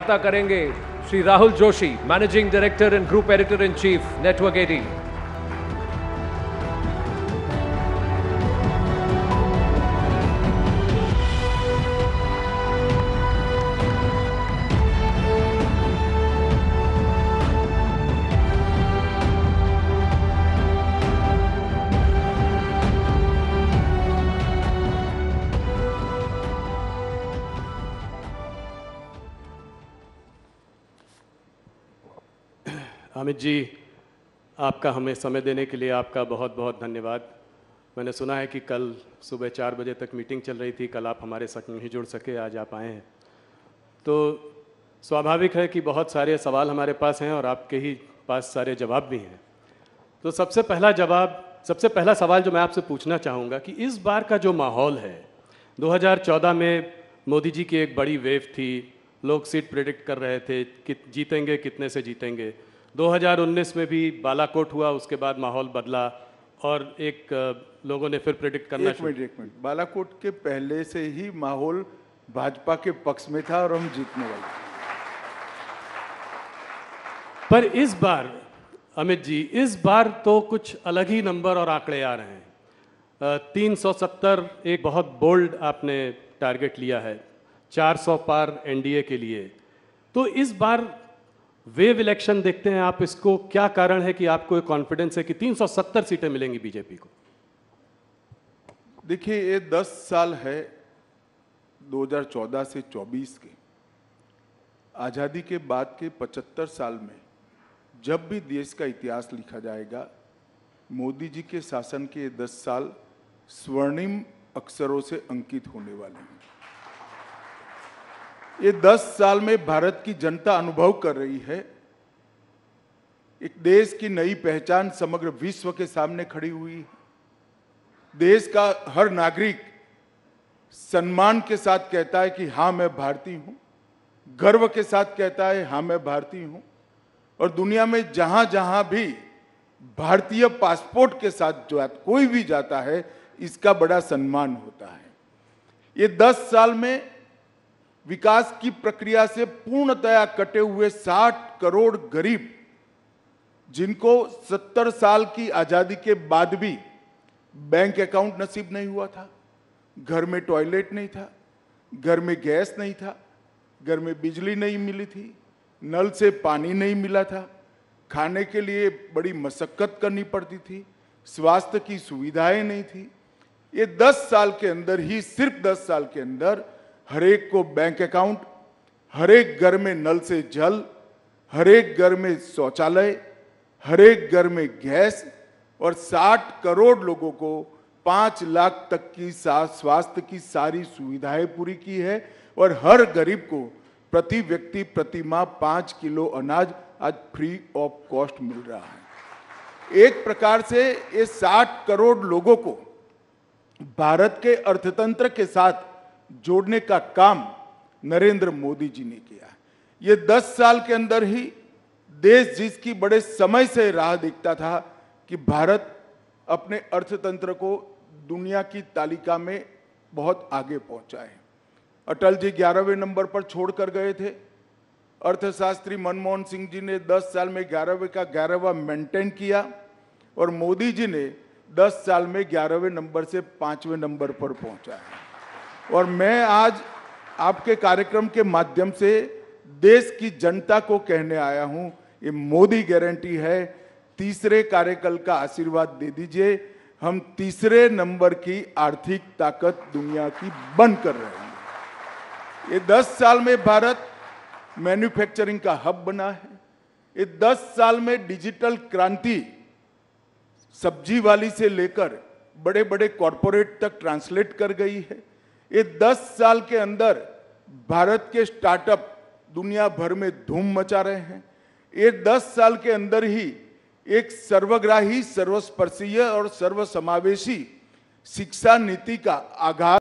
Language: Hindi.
वार्ता करेंगे Shri Rahul Joshi, managing director and group editor in chief, network 18। Amit ji, आपका हमें समय देने के लिए आपका बहुत बहुत धन्यवाद। मैंने सुना है कि कल सुबह 4 बजे तक मीटिंग चल रही थी, कल आप हमारे साथ नहीं जुड़ सके, आज आप आए हैं। तो स्वाभाविक है कि बहुत सारे सवाल हमारे पास हैं और आपके ही पास सारे जवाब भी हैं। तो सबसे पहला सवाल जो मैं आपसे पूछना चाहूँगा कि इस बार का जो माहौल है, 2014 में मोदी जी की एक बड़ी वेव थी, लोग सीट प्रेडिक्ट कर रहे थे कि जीतेंगे, कितने से जीतेंगे। 2019 में भी बालाकोट हुआ, उसके बाद माहौल बदला और लोगों ने फिर प्रेडिक्ट करना एक मिनट, बालाकोट के पहले से ही माहौल भाजपा के पक्ष में था और हम जीतने वाले। पर इस बार अमित जी, इस बार तो कुछ अलग ही नंबर और आंकड़े आ रहे हैं। 370 एक बहुत बोल्ड आपने टारगेट लिया है, 400 पार एनडीए के लिए। तो इस बार वेव इलेक्शन देखते हैं आप, इसको क्या कारण है कि आपको कॉन्फिडेंस है कि 370 सीटें मिलेंगी बीजेपी को? देखिए, ये 10 साल है 2014 से 24 के। आज़ादी के बाद के 75 साल में जब भी देश का इतिहास लिखा जाएगा, मोदी जी के शासन के 10 साल स्वर्णिम अक्षरों से अंकित होने वाले हैं। ये 10 साल में भारत की जनता अनुभव कर रही है, एक देश की नई पहचान समग्र विश्व के सामने खड़ी हुई है। देश का हर नागरिक सम्मान के साथ कहता है कि हाँ मैं भारतीय हूं, गर्व के साथ कहता है हाँ मैं भारतीय हूं। और दुनिया में जहां जहां भी भारतीय पासपोर्ट के साथ जो कोई भी जाता है, इसका बड़ा सम्मान होता है। ये 10 साल में विकास की प्रक्रिया से पूर्णतया कटे हुए 60 करोड़ गरीब, जिनको 70 साल की आजादी के बाद भी बैंक अकाउंट नसीब नहीं हुआ था, घर में टॉयलेट नहीं था, घर में गैस नहीं था, घर में बिजली नहीं मिली थी, नल से पानी नहीं मिला था, खाने के लिए बड़ी मशक्कत करनी पड़ती थी, स्वास्थ्य की सुविधाएं नहीं थी। ये 10 साल के अंदर ही, सिर्फ 10 साल के अंदर हर एक को बैंक अकाउंट, हर एक घर में नल से जल, हर एक घर में शौचालय, हर एक घर में गैस और 60 करोड़ लोगों को 5 लाख तक की स्वास्थ्य की सारी सुविधाएं पूरी की है। और हर गरीब को प्रति व्यक्ति प्रति माह 5 किलो अनाज आज फ्री ऑफ कॉस्ट मिल रहा है। एक प्रकार से ये 60 करोड़ लोगों को भारत के अर्थतंत्र के साथ जोड़ने का काम नरेंद्र मोदी जी ने किया। ये 10 साल के अंदर ही देश जिसकी बड़े समय से राह देखता था कि भारत अपने अर्थतंत्र को दुनिया की तालिका में बहुत आगे पहुंचा है। अटल जी 11वें नंबर पर छोड़कर गए थे। अर्थशास्त्री मनमोहन सिंह जी ने 10 साल में 11वें का 11वां मेंटेन किया और मोदी जी ने 10 साल में 11वें नंबर से 5वें नंबर पर पहुंचा है। और मैं आज आपके कार्यक्रम के माध्यम से देश की जनता को कहने आया हूं, ये मोदी गारंटी है, तीसरे कार्यकाल का आशीर्वाद दे दीजिए। हम तीसरे नंबर की आर्थिक ताकत दुनिया की बन कर रहे हैं। ये 10 साल में भारत मैन्युफैक्चरिंग का हब बना है। ये 10 साल में डिजिटल क्रांति सब्जी वाली से लेकर बड़े बड़े कॉरपोरेट तक ट्रांसलेट कर गई है। ये 10 साल के अंदर भारत के स्टार्टअप दुनिया भर में धूम मचा रहे हैं। ये 10 साल के अंदर ही एक सर्वग्राही, सर्वस्पर्शीय और सर्वसमावेशी शिक्षा नीति का आगाज